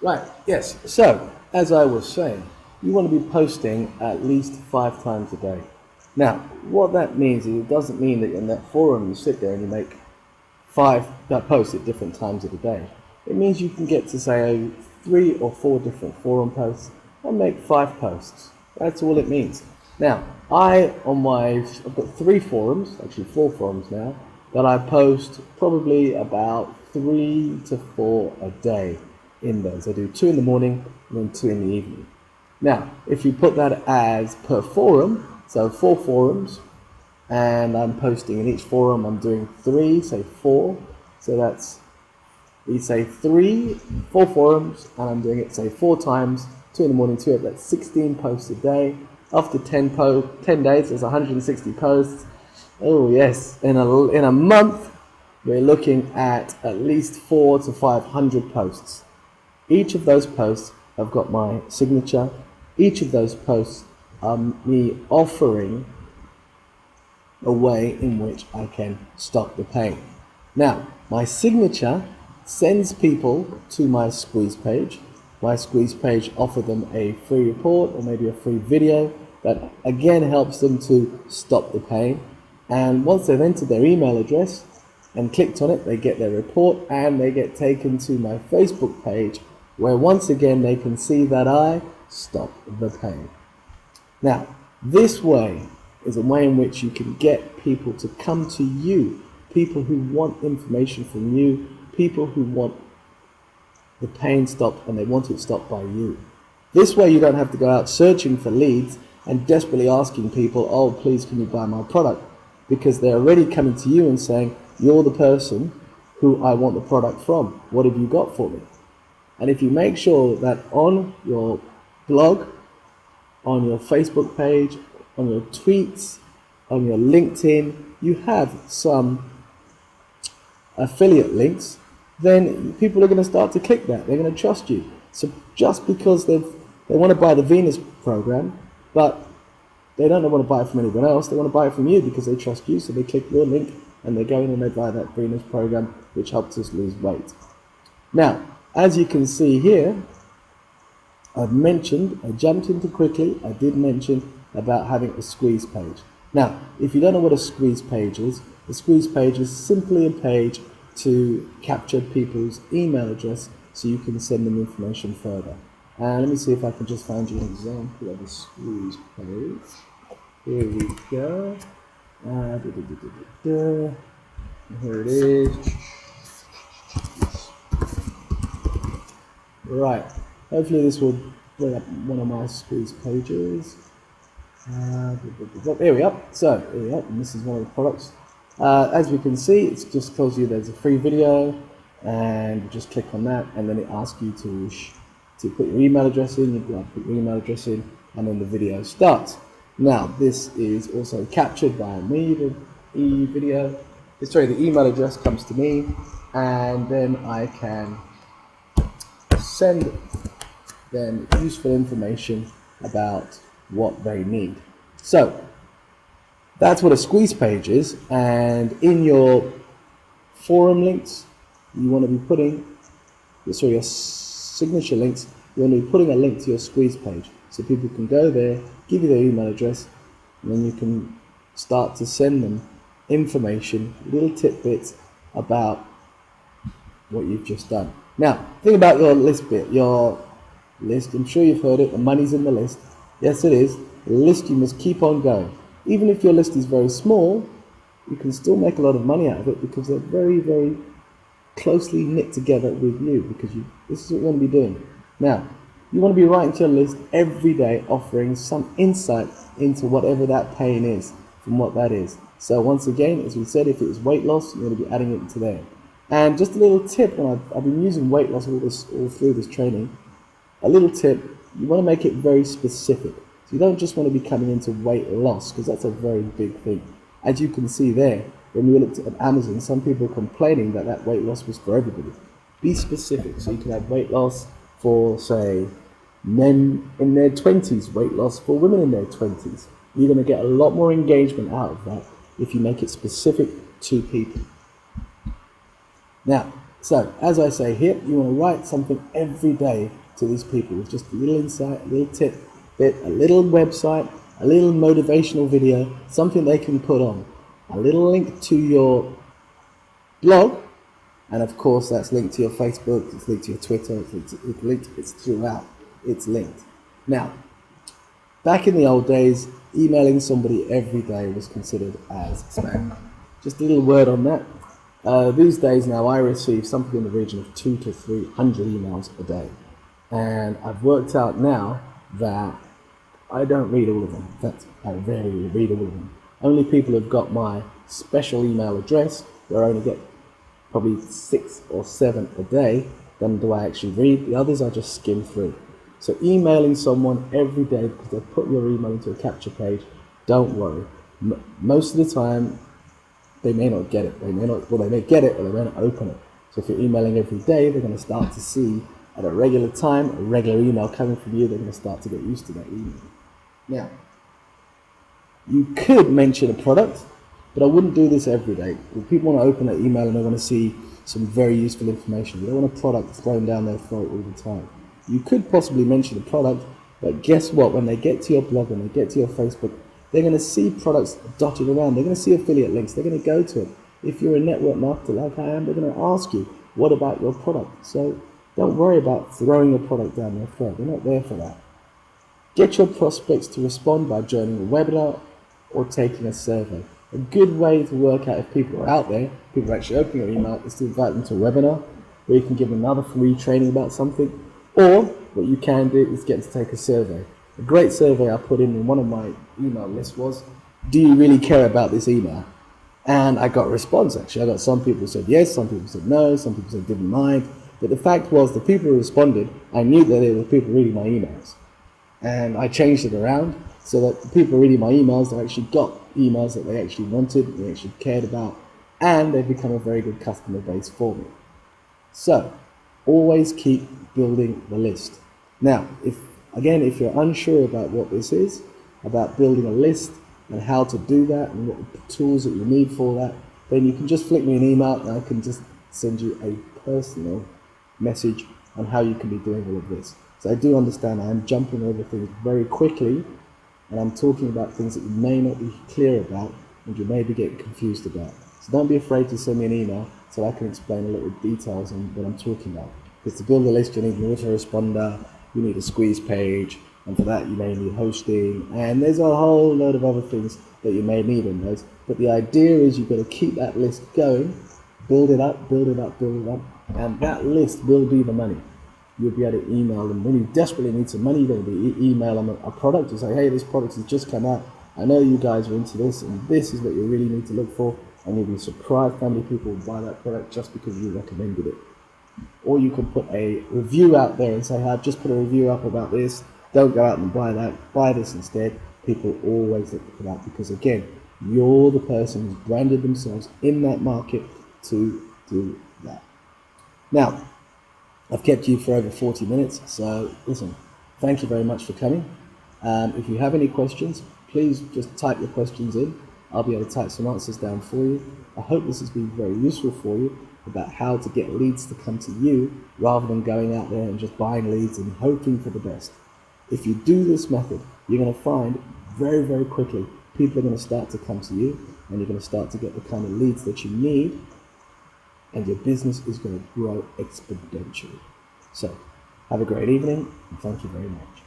Right, yes. So, as I was saying, you want to be posting at least 5 times a day. Now, what that means is it doesn't mean that in that forum you sit there and you make five posts at different times of the day. It means you can get to say 3 or 4 different forum posts and make 5 posts. That's all it means. Now, I've got 3 forums, actually 4 forums now, that I post probably about 3 to 4 a day in those. I do 2 in the morning and then 2 in the evening. Now, if you put that as per forum, so 4 forums, and I'm posting in each forum, I'm doing 3, say 4, so that's, we say 4 forums, and I'm doing it, say 4 times, 2 in the morning, 2, that's 16 posts a day. After 10 days, there's 160 posts. Oh yes, in a month, we're looking at least 400 to 500 posts. Each of those posts have got my signature. Each of those posts are me offering a way in which I can stop the pain. Now, my signature sends people to my squeeze page. My squeeze page offers them a free report or maybe a free video that again helps them to stop the pain. And once they've entered their email address and clicked on it, they get their report and they get taken to my Facebook page where once again they can see that I stop the pain. Now, this way is a way in which you can get people to come to you, people who want information from you, people who want the pain stopped and they want it stopped by you. This way you don't have to go out searching for leads and desperately asking people, oh, please can you buy my product? Because they're already coming to you and saying, you're the person who I want the product from. What have you got for me? And if you make sure that on your blog, on your Facebook page, on your tweets, on your LinkedIn, you have some affiliate links, then people are going to start to click that. They're going to trust you. So just because they want to buy the Venus program, but they don't want to buy it from anyone else, they want to buy it from you because they trust you, so they click your link and they go in and they buy that Venus program, which helps us lose weight. Now, as you can see here, I jumped into quickly, I did mention about having a squeeze page. Now, if you don't know what a squeeze page is, a squeeze page is simply a page to capture people's email address so you can send them information further. And let me see if I can just find you an example of a squeeze page. Here we go. Here it is. Right. Hopefully this will bring up one of my squeeze pages. Here we are. So, here we are. And this is one of the products. As we can see, it just tells you there's a free video, and you just click on that, and then it asks you to put your email address in. You put your email address in, and then the video starts. Now, this is also captured by me. The email address comes to me, and then I can send them useful information about what they need. So that's what a squeeze page is, and in your forum links you want to be putting your signature links, you want to be putting a link to your squeeze page so people can go there, give you their email address, and then you can start to send them information, little tidbits about what you've just done. Now, think about your list bit. Your list, I'm sure you've heard it, the money's in the list. Yes, it is. The list, you must keep on going. Even if your list is very small, you can still make a lot of money out of it because they're very, very closely knit together with you, because this is what you want to be doing. Now, you want to be writing to your list every day, offering some insight into whatever that pain is, from what that is. So once again, as we said, if it was weight loss, you're going to be adding it into there. And just a little tip, when I've been using weight loss all through this training, a little tip, you want to make it very specific. So you don't just want to be coming into weight loss, because that's a very big thing. As you can see there, when we looked at Amazon, some people are complaining that that weight loss was for everybody. Be specific. So you can have weight loss for, say, men in their 20s, weight loss for women in their 20s. You're going to get a lot more engagement out of that if you make it specific to people. Now, So, as I say here, you want to write something every day to these people with just a little insight, a little tip, a little website, a little motivational video, something they can put on, a little link to your blog, and of course that's linked to your Facebook, it's linked to your Twitter, it's throughout, it's linked. Now, back in the old days, emailing somebody every day was considered as spam. Just a little word on that. These days now I receive something in the region of 200 to 300 emails a day. And I've worked out now that I don't read all of them. In fact, I rarely read all of them. Only people who've got my special email address, where I only get probably 6 or 7 a day, then do I actually read. The others I just skim through. So emailing someone every day because they put your email into a capture page, don't worry. Most of the time, they may not get it. They may get it, or they may not open it. So if you're emailing every day, they're going to start to see at a regular time, a regular email coming from you. They're going to start to get used to that email. Now, you could mention a product, but I wouldn't do this every day. If people want to open that email and they want to see some very useful information, you don't want a product thrown down their throat all the time. You could possibly mention a product, but guess what? When they get to your blog, when they get to your Facebook, they're going to see products dotted around. They're going to see affiliate links. They're going to go to it. If you're a network marketer like I am, they're going to ask you, what about your product? So don't worry about throwing a product down their throat. They're not there for that. Get your prospects to respond by joining a webinar or taking a survey. A good way to work out if people are out there, people are actually opening your email, is to invite them to a webinar where you can give them another free training about something. Or what you can do is get them to take a survey. A great survey I put in one of my email lists was, do you really care about this email? And I got a response actually. I got some people who said yes, some people said no, some people said didn't mind. But the fact was the people who responded, I knew that they were people reading my emails. And I changed it around so that the people reading my emails, they actually got emails that they actually wanted, they actually cared about, and they've become a very good customer base for me. So, always keep building the list. Now, if you're unsure about what this is, about building a list and how to do that and what the tools that you need for that, then you can just flick me an email and I can just send you a personal message on how you can be doing all of this. So I do understand I'm jumping over things very quickly and I'm talking about things that you may not be clear about and you may be getting confused about. So don't be afraid to send me an email so I can explain a little details on what I'm talking about. Because to build a list you need an autoresponder, you need a squeeze page, and for that you may need hosting, and there's a whole load of other things that you may need in those. But the idea is you've got to keep that list going, build it up, build it up, build it up, and that list will be the money. You'll be able to email them when you desperately need some money. You're going to email them a product and say, hey, this product has just come out. I know you guys are into this, and this is what you really need to look for. And you'll be surprised how many people will buy that product just because you recommended it. Or you can put a review out there and say, hey, I've just put a review up about this. Don't go out and buy that. Buy this instead. People always look for that because, again, you're the person who's branded themselves in that market to do that. Now, I've kept you for over 40 minutes, so listen, thank you very much for coming. If you have any questions, please just type your questions in. I'll be able to type some answers down for you. I hope this has been very useful for you about how to get leads to come to you rather than going out there and just buying leads and hoping for the best. If you do this method, you're going to find very, very quickly people are going to start to come to you and you're going to start to get the kind of leads that you need, and your business is going to grow exponentially. So, have a great evening and thank you very much.